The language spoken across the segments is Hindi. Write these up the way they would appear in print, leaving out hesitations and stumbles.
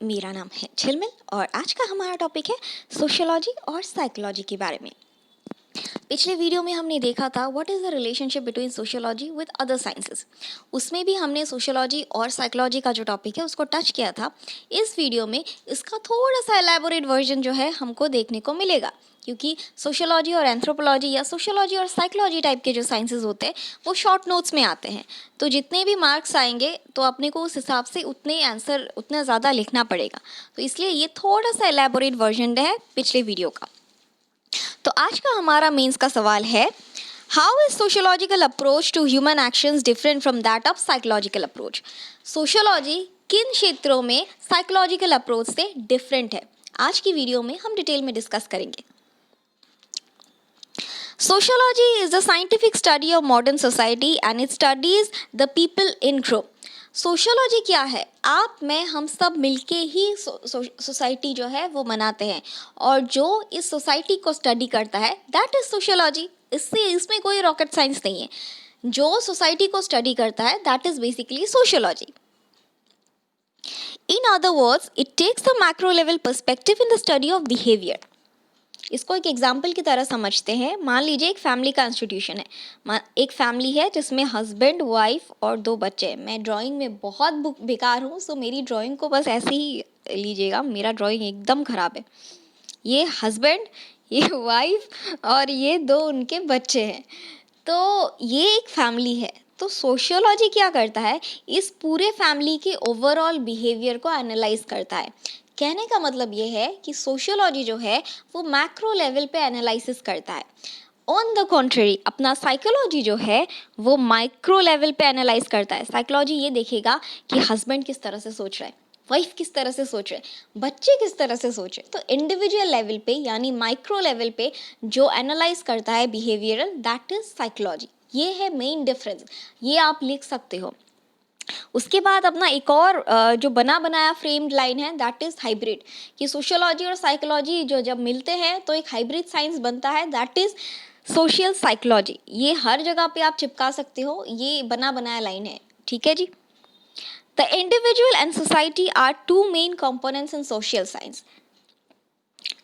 मेरा नाम है झिलमिल और आज का हमारा टॉपिक है सोशियोलॉजी और साइकोलॉजी के बारे में। पिछले वीडियो में हमने देखा था what is the relationship between sociology with other sciences. उसमें भी हमने सोशियोलॉजी और साइकोलॉजी का जो टॉपिक है उसको टच किया था। इस वीडियो में इसका थोड़ा सा एलैबोरेट वर्जन जो है हमको देखने को मिलेगा, क्योंकि सोशियोलॉजी और एंथ्रोपोलॉजी या सोशियोलॉजी और साइकोलॉजी टाइप के जो साइंसेज होते हैं वो शॉर्ट नोट्स में आते हैं। तो जितने भी मार्क्स आएंगे तो अपने को उस हिसाब से उतने आंसर उतना ज़्यादा लिखना पड़ेगा। तो इसलिए ये थोड़ा सा एलैबोरेट वर्जन है पिछले वीडियो का। तो आज का हमारा मेंस का सवाल है, how is sociological approach to human actions different from that of psychological approach. Sociology किन क्षेत्रों में साइकोलॉजिकल अप्रोच से डिफरेंट है, आज की वीडियो में हम डिटेल में डिस्कस करेंगे। Sociology is the scientific study of modern society and it studies the people in group. Sociology क्या है? आप मैं हम सब मिलके ही सोसाइटी जो है वो मनाते हैं, और जो इस सोसाइटी को स्टडी करता है दैट इज सोशियोलॉजी। इसमें कोई रॉकेट साइंस नहीं है। जो सोसाइटी को स्टडी करता है that is basically sociology. In other words it takes the macro level perspective in the study of behaviour. इसको एक एग्जाम्पल की तरह समझते हैं। मान लीजिए एक फैमिली का इंस्टीट्यूशन है। एक फैमिली है जिसमें हस्बैंड, वाइफ और 2 बच्चे हैं। मैं ड्राइंग में बहुत बेकार हूँ, सो मेरी ड्राइंग को बस ऐसे ही लीजिएगा, मेरा ड्राइंग एकदम ख़राब है। ये हस्बैंड, ये वाइफ और ये 2 उनके बच्चे हैं। तो ये एक फैमिली है। तो सोशियोलॉजी क्या करता है, इस पूरे फैमिली के ओवरऑल बिहेवियर को एनालाइज करता है। कहने का मतलब ये है कि सोशियोलॉजी जो है वो मैक्रो लेवल पे एनालिसिस करता है। ऑन द कॉन्ट्ररी अपना साइकोलॉजी जो है वो माइक्रो लेवल पे एनालाइज करता है। साइकोलॉजी ये देखेगा कि हस्बैंड किस तरह से सोच रहा है, वाइफ किस तरह से सोच रहे, बच्चे किस तरह से सोच रहे। तो इंडिविजुअल लेवल पे यानी माइक्रो लेवल पे जो एनालाइज करता है बिहेवियरल, दैट इज साइकोलॉजी। ये है मेन डिफरेंस, ये आप लिख सकते हो। उसके बाद अपना एक और जो बना बनाया फ्रेम्ड लाइन है दैट इज हाइब्रिड, कि सोशियोलॉजी और साइकोलॉजी जो जब मिलते हैं तो एक हाइब्रिड साइंस बनता है, दैट इज सोशल साइकोलॉजी। ये हर जगह पे आप चिपका सकते हो, ये बना बनाया लाइन है, ठीक है जी। The individual and society are 2 main components in social science.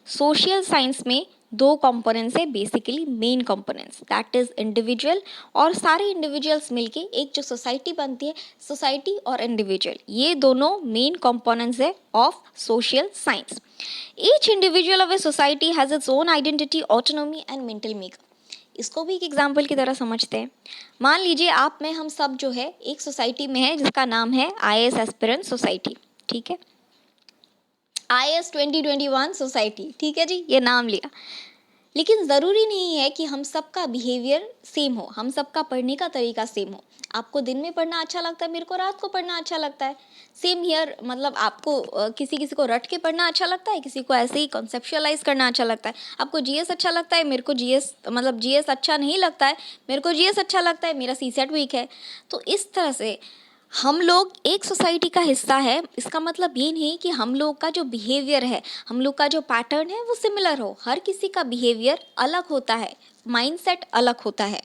Social science में 2 कंपोनेंट्स है basically, main components, that is individual और सारे इंडिविजुअल्स मिलके एक जो सोसाइटी बनती है, सोसाइटी और इंडिविजुअल, ये दोनों मेन कंपोनेंट्स है of social science. Each individual of a society has its own identity, autonomy and mental makeup. इसको भी एक एग्जाम्पल की तरह समझते हैं। मान लीजिए आप में हम सब जो है एक सोसाइटी में है जिसका नाम है IAS एस्पिरेंट सोसाइटी, ठीक है, IAS 2021 सोसाइटी, ठीक है जी, ये नाम लिया। लेकिन ज़रूरी नहीं है कि हम सबका बिहेवियर सेम हो, हम सबका पढ़ने का तरीका सेम हो। आपको दिन में पढ़ना अच्छा लगता है, मेरे को रात को पढ़ना अच्छा लगता है। सेम हियर, मतलब आपको किसी किसी को रट के पढ़ना अच्छा लगता है, किसी को ऐसे ही कॉन्सेप्चुअलाइज करना अच्छा लगता है। आपको GS अच्छा लगता है, मेरे को GS अच्छा नहीं लगता है, मेरे को GS अच्छा लगता है, मेरा CSET वीक है। तो इस तरह से हम लोग एक सोसाइटी का हिस्सा है। इसका मतलब ये नहीं कि हम लोग का जो बिहेवियर है, हम लोग का जो पैटर्न है वो सिमिलर हो। हर किसी का बिहेवियर अलग होता है, माइंडसेट अलग होता है।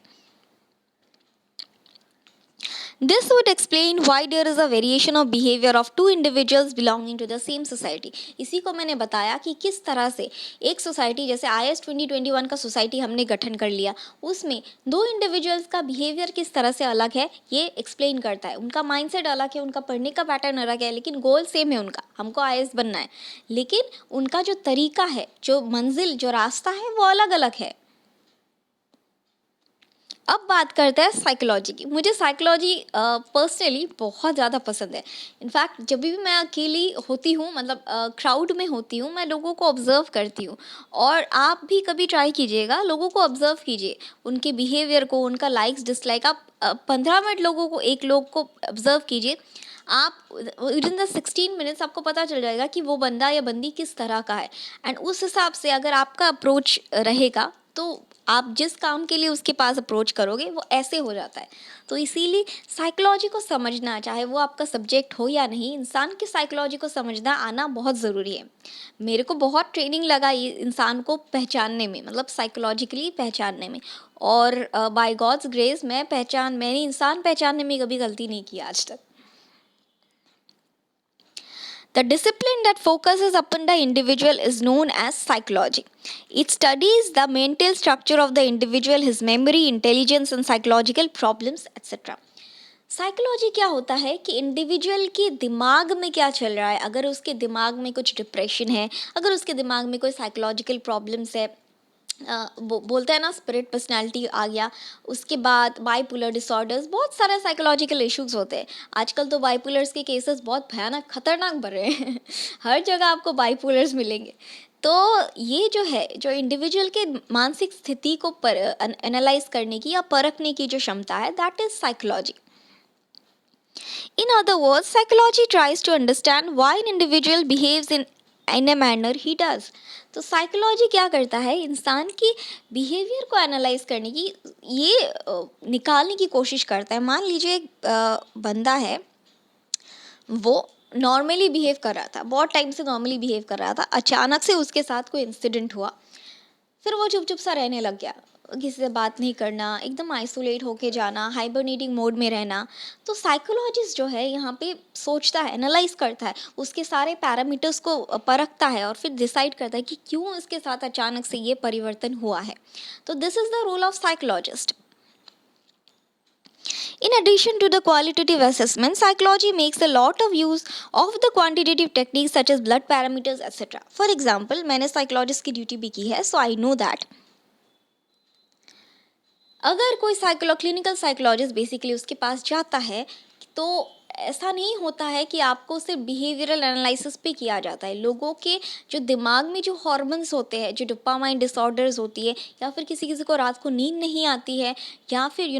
This would explain why there is a variation of behavior of 2 individuals belonging to the same society. इसी को मैंने बताया कि किस तरह से एक सोसाइटी, जैसे IAS 2021 का सोसाइटी हमने गठन कर लिया, उसमें 2 इंडिविजुअल्स का बिहेवियर किस तरह से अलग है ये एक्सप्लेन करता है। उनका माइंडसेट अलग है, उनका पढ़ने का पैटर्न अलग है, लेकिन गोल सेम है उनका, हमको IAS बनना है, लेकिन उनका जो तरीका है, जो मंजिल, जो रास्ता है वो अलग अलग है। अब बात करते हैं साइकोलॉजी की। मुझे साइकोलॉजी पर्सनली बहुत ज़्यादा पसंद है। इनफैक्ट जब भी मैं अकेली होती हूँ, मतलब क्राउड में होती हूँ, मैं लोगों को ऑब्ज़र्व करती हूँ। और आप भी कभी ट्राई कीजिएगा, लोगों को ऑब्ज़र्व कीजिए, उनके बिहेवियर को, उनका लाइक्स डिसलाइक। आप 15 मिनट लोगों को, एक लोग को ऑब्ज़र्व कीजिए, आप विद इन द 16 मिनट्स आपको पता चल जाएगा कि वो बंदा या बंदी किस तरह का है। एंड उस हिसाब से अगर आपका अप्रोच रहेगा तो आप जिस काम के लिए उसके पास अप्रोच करोगे वो ऐसे हो जाता है। तो इसीलिए साइकोलॉजी को समझना, चाहे वो आपका सब्जेक्ट हो या नहीं, इंसान की साइकोलॉजी को समझना आना बहुत ज़रूरी है। मेरे को बहुत ट्रेनिंग लगा ये इंसान को पहचानने में, मतलब साइकोलॉजिकली पहचानने में। और बाय गॉड्स ग्रेस मैंने इंसान पहचानने में कभी गलती नहीं की आज तक। The discipline that focuses upon the individual is known as psychology. It studies the mental structure of the individual, his memory, intelligence, and psychological problems, etc. Psychology क्या होता है कि इंडिविजुअल के दिमाग में क्या चल रहा है, अगर उसके दिमाग में कुछ डिप्रेशन है, अगर उसके दिमाग में कोई साइकोलॉजिकल प्रॉब्लम्स है, बोलते हैं ना स्पिरिट पर्सनालिटी आ गया, उसके बाद बाइपोलर डिसऑर्डर्स, बहुत सारे साइकोलॉजिकल इश्यूज होते हैं। आजकल तो बाइपोलर्स के केसेस बहुत भयानक खतरनाक बढ़ रहे हैं हर जगह आपको बाइपोलर्स मिलेंगे। तो ये जो है, जो इंडिविजुअल के मानसिक स्थिति को एनालाइज करने की या परखने की जो क्षमता है, that is psychology. In other words, psychology tries to understand why an individual behaves in a manner he does. तो साइकोलॉजी क्या करता है, इंसान की बिहेवियर को एनालाइज करने की, ये निकालने की कोशिश करता है। मान लीजिए एक बंदा है, वो नॉर्मली बिहेव कर रहा था, बहुत टाइम से नॉर्मली बिहेव कर रहा था, अचानक से उसके साथ कोई इंसिडेंट हुआ, फिर वो चुप चुप सा रहने लग गया, किसी से बात नहीं करना, एकदम आइसोलेट होके जाना, हाइबरनेटिंग मोड में रहना। तो साइकोलॉजिस्ट जो है यहाँ पे सोचता है, एनालाइज करता है, उसके सारे पैरामीटर्स को परखता है और फिर डिसाइड करता है कि क्यों इसके साथ अचानक से ये परिवर्तन हुआ है। तो this is the role of psychologist. In addition to the qualitative assessment, psychology makes a lot of use of the quantitative techniques such as blood parameters, etc. For example, मैंने साइकोलॉजिस्ट की ड्यूटी भी की है, so I know that अगर कोई क्लिनिकल साइकोलॉजिस्ट बेसिकली उसके पास जाता है, तो ऐसा नहीं होता है कि आपको सिर्फ बिहेवियरल एनालिसिस पे किया जाता है। लोगों के जो दिमाग में जो हार्मोन्स होते हैं, जो डोपामाइन डिसऑर्डर्स होती है, या फिर किसी किसी को रात को नींद नहीं आती है, या फिर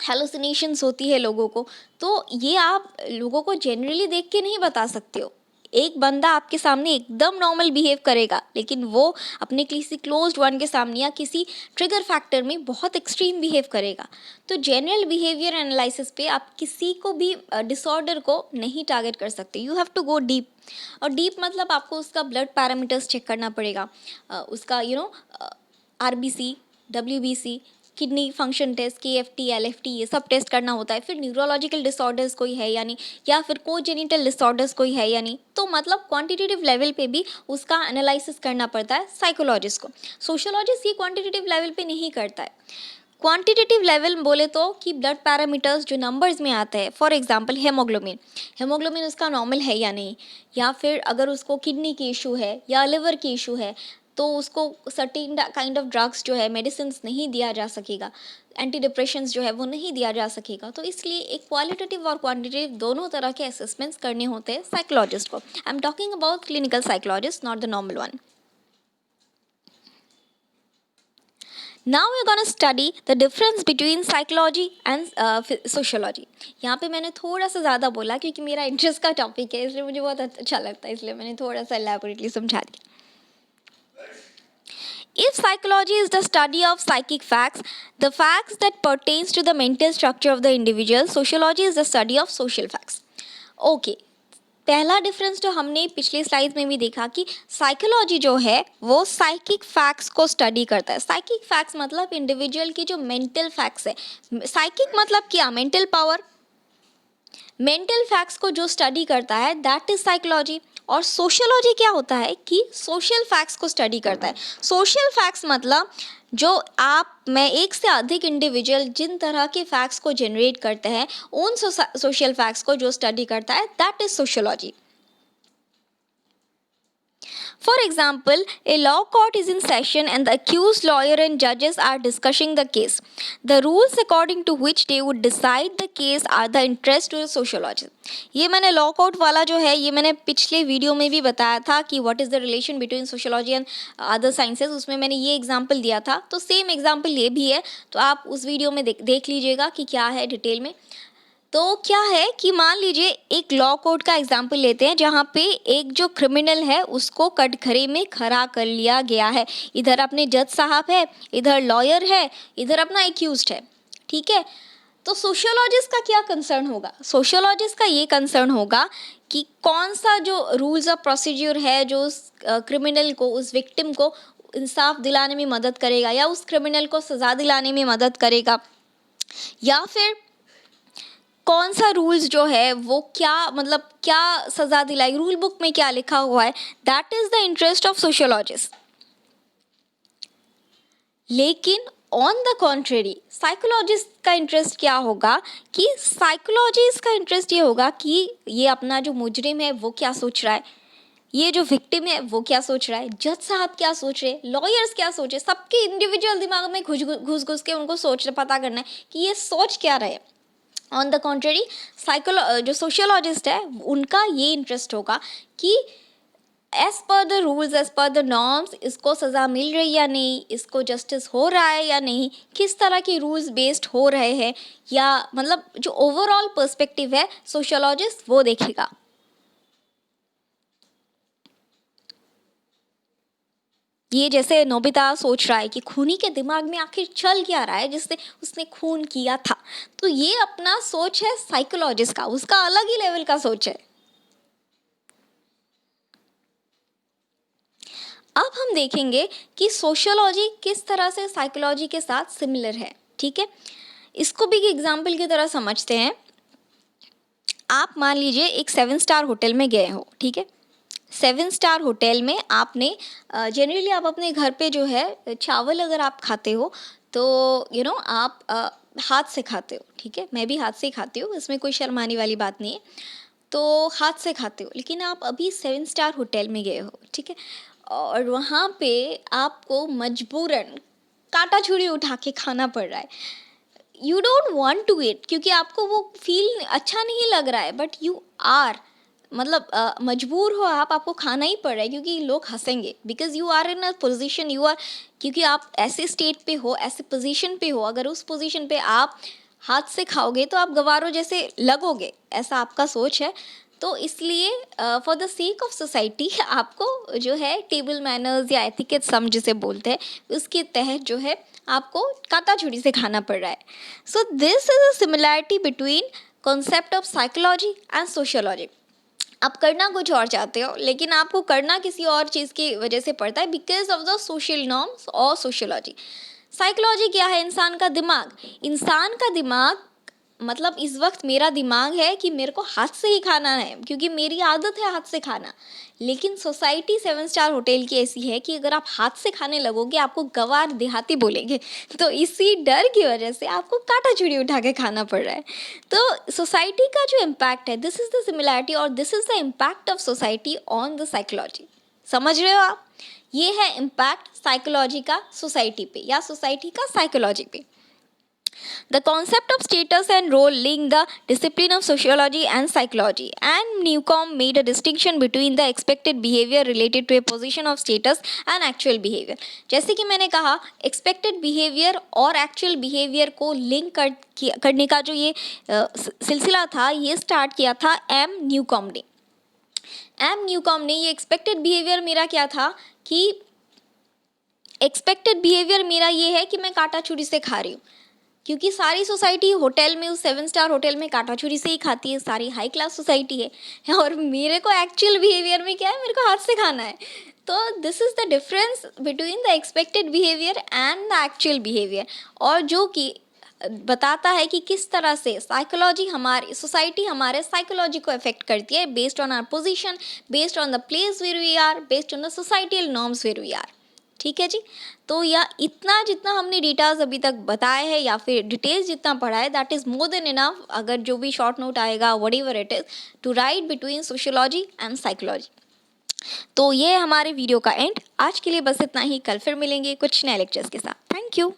हेलुसिनेशंस होती है लोगों को, तो ये आप लोगों को जनरली देख के नहीं बता सकते हो। एक बंदा आपके सामने एकदम नॉर्मल बिहेव करेगा, लेकिन वो अपने किसी क्लोज्ड वन के सामने या किसी ट्रिगर फैक्टर में बहुत एक्सट्रीम बिहेव करेगा। तो जनरल बिहेवियर एनालिसिस पे आप किसी को भी डिसऑर्डर को नहीं टारगेट कर सकते। You have to go deep, और डीप मतलब आपको उसका ब्लड पैरामीटर्स चेक करना पड़ेगा, उसका RBC, WBC, kidney function test, KFT, LFT, ये सब टेस्ट करना होता है। फिर न्यूरोलॉजिकल डिसऑर्डर्स कोई है या नहीं, या फिर कोजेनिटल डिसऑर्डर्स कोई है या नहीं। तो मतलब क्वांटिटेटिव लेवल पे भी उसका एनालिसिस करना पड़ता है साइकोलॉजिस्ट को। सोशियोलॉजिस्ट ये क्वांटिटेटिव लेवल पे नहीं करता है। क्वांटिटेटिव लेवल बोले तो कि ब्लड पैरामीटर्स जो नंबर्स में आते हैं, फॉर एग्जांपल हेमोग्लोबिन उसका नॉर्मल है या नहीं, या फिर अगर उसको किडनी की इशू है या लिवर की इशू है, तो उसको सर्टेन काइंड ऑफ ड्रग्स जो है, मेडिसिन नहीं दिया जा सकेगा, एंटी डिप्रेशंस जो है वो नहीं दिया जा सकेगा। तो इसलिए एक क्वालिटेटिव और क्वांटिटेटिव दोनों तरह के असेसमेंट्स करने होते हैं साइकोलॉजिस्ट को। I am talking about clinical psychologist, not the normal one. Now we're going to study the difference between psychology and sociology. यहाँ पे मैंने थोड़ा सा ज़्यादा बोला क्योंकि मेरा इंटरेस्ट का टॉपिक है, इसलिए मुझे बहुत अच्छा लगता है, इसलिए मैंने थोड़ा सा एलैबोरेटली समझा दिया। If psychology is the study of psychic facts, the facts that pertains to the mental structure of the individual, sociology is the study of social facts. Okay, पहला डिफरेंस जो हमने पिछले स्लाइड में भी देखा कि साइकोलॉजी जो है वो साइकिक फैक्ट्स को स्टडी करता है। साइकिक फैक्ट्स मतलब इंडिविजुअल की जो मेंटल फैक्ट्स है। साइकिक मतलब क्या, मेंटल पावर, मेंटल फैक्ट्स को जो स्टडी करता है दैट इज साइकोलॉजी। और सोशियोलॉजी क्या होता है कि सोशल फैक्ट्स को स्टडी करता है। सोशल फैक्ट्स मतलब जो मैं एक से अधिक इंडिविजुअल जिन तरह के फैक्ट्स को जनरेट करते हैं, उन सोशल फैक्ट्स को जो स्टडी करता है that is sociology. For example, a law court is in session and the accused lawyer and judges are discussing the case. The rules according to which they would decide the case are the interest to the sociologist. ये मैंने लॉ कोर्ट वाला जो है, ये मैंने पिछले वीडियो में भी बताया था कि what is the relation between sociology and other sciences, उसमें मैंने ये एग्जांपल दिया था। तो सेम एग्जांपल ये भी है, तो आप उस वीडियो में देख लीजिएगा कि क्या है डिटेल में। तो क्या है कि मान लीजिए एक लॉ कोर्ट का एग्जाम्पल लेते हैं, जहाँ पे एक जो क्रिमिनल है उसको कटघरे में खड़ा कर लिया गया है। इधर अपने जज साहब है, इधर लॉयर है, इधर अपना एक्यूज्ड है, ठीक है। तो सोशियोलॉजिस्ट का क्या कंसर्न होगा, सोशियोलॉजिस्ट का ये कंसर्न होगा कि कौन सा जो रूल्स ऑफ प्रोसीड्यूर है जो उस क्रिमिनल को, उस विक्टिम को इंसाफ दिलाने में मदद करेगा, या उस क्रिमिनल को सज़ा दिलाने में मदद करेगा, या फिर कौन सा रूल्स जो है वो क्या मतलब क्या सज़ा दिलाई, रूल बुक में क्या लिखा हुआ है, that is the interest of sociologist. लेकिन ऑन द कॉन्ट्रेरी साइकोलॉजिस्ट का इंटरेस्ट क्या होगा कि साइकोलॉजिस्ट का इंटरेस्ट ये होगा कि ये अपना जो मुजरिम है वो क्या सोच रहा है, ये जो विक्टिम है वो क्या सोच रहा है, जज साहब क्या सोच रहे, लॉयर्स क्या सोच रहे, सबके इंडिविजुअल दिमाग में घुस घुस के उनको सोच पता करना है कि ये सोच क्या रहे। ऑन द कॉन्ट्रेरी जो सोशियोलॉजिस्ट है उनका ये इंटरेस्ट होगा कि as per the rules, as per the norms, इसको सज़ा मिल रही या नहीं, इसको जस्टिस हो रहा है या नहीं, किस तरह के रूल्स बेस्ड हो रहे हैं, या मतलब जो ओवरऑल पर्सपेक्टिव है सोशियोलॉजिस्ट वो देखेगा। ये जैसे नोबिता सोच रहा है कि खूनी के दिमाग में आखिर चल क्या रहा है जिससे उसने खून किया था, तो ये अपना सोच है साइकोलॉजिस्ट का, उसका अलग ही लेवल का सोच है। अब हम देखेंगे कि सोशियोलॉजी किस तरह से साइकोलॉजी के साथ सिमिलर है। ठीक है, इसको भी एग्जाम्पल की तरह समझते हैं। आप मान लीजिए एक 7 स्टार होटल में गए हो। ठीक है, 7 स्टार होटल में आपने जनरली आप अपने घर पे जो है चावल अगर आप खाते हो तो आप हाथ से खाते हो। ठीक है, मैं भी हाथ से ही खाती हूँ, इसमें कोई शर्माने वाली बात नहीं है, तो हाथ से खाते हो। लेकिन आप अभी 7 स्टार होटल में गए हो। ठीक है, और वहाँ पे आपको मजबूरन काटा छुरी उठा के खाना पड़ रहा है। You don't want to eat क्योंकि आपको वो फील अच्छा नहीं लग रहा है, बट यू आर मतलब मजबूर हो आप, आपको खाना ही पड़ रहा है क्योंकि लोग हंसेंगे, because you are in a position, you are, क्योंकि आप ऐसे स्टेट पे हो, ऐसे पोजीशन पे हो। अगर उस पोजीशन पे आप हाथ से खाओगे तो आप गवारों जैसे लगोगे, ऐसा आपका सोच है। तो इसलिए for the sake of society आपको जो है टेबल मैनर्स या एथिकेट सम जिसे बोलते हैं उसके तहत जो है आपको काटा छुरी से खाना पड़ रहा है। So this is a similarity between concept of psychology and sociology. आप करना कुछ और चाहते हो लेकिन आपको करना किसी और चीज़ की वजह से पड़ता है, because of the social norms और सोशियोलॉजी। साइकोलॉजी क्या है? इंसान का दिमाग। इंसान का दिमाग मतलब इस वक्त मेरा दिमाग है कि मेरे को हाथ से ही खाना है क्योंकि मेरी आदत है हाथ से खाना। लेकिन सोसाइटी 7 स्टार होटल की ऐसी है कि अगर आप हाथ से खाने लगोगे आपको गंवार देहाती बोलेंगे, तो इसी डर की वजह से आपको काटा छुरी उठा के खाना पड़ रहा है। तो सोसाइटी का जो इम्पैक्ट है, दिस इज़ द सिमिलैरिटी और this is the impact of society on the psychology. समझ रहे हो आप? ये है इम्पैक्ट साइकोलॉजी का सोसाइटी पे या सोसाइटी का साइकोलॉजी पे। The concept of status and role link the discipline of sociology and psychology, and Newcomb made a distinction between the expected behavior related to a position of status and actual behavior. जैसे कि मैंने कहा, expected behavior और actual behavior को लिंक करने का जो ये सिलसिला था, ये स्टार्ट किया था एम न्यूकॉम्ब ने। एम न्यूकॉम्ब ने ये एक्सपेक्टेड बिहेवियर मेरा क्या था कि एक्सपेक्टेड बिहेवियर मेरा ये है कि मैं काटा छुरी से खा रही हूँ, क्योंकि सारी सोसाइटी होटल में, उस 7 स्टार होटल में काटा छुरी से ही खाती है, सारी हाई क्लास सोसाइटी है, और मेरे को एक्चुअल बिहेवियर में क्या है, मेरे को हाथ से खाना है। तो this is the difference between the expected behaviour and the actual behaviour, और जो कि बताता है कि किस तरह से साइकोलॉजी, हमारी सोसाइटी हमारे साइकोलॉजी को अफेक्ट करती है based on our position, based on the place where we are, based on the societal norms where we are. ठीक है जी, तो या इतना जितना हमने डिटेल्स अभी तक बताए हैं या फिर डिटेल्स जितना पढ़ा है, that is more than enough. अगर जो भी शॉर्ट नोट आएगा, whatever it is, to write between sociology and psychology. तो ये हमारे वीडियो का एंड। आज के लिए बस इतना ही, कल फिर मिलेंगे कुछ नए लेक्चर्स के साथ। Thank you.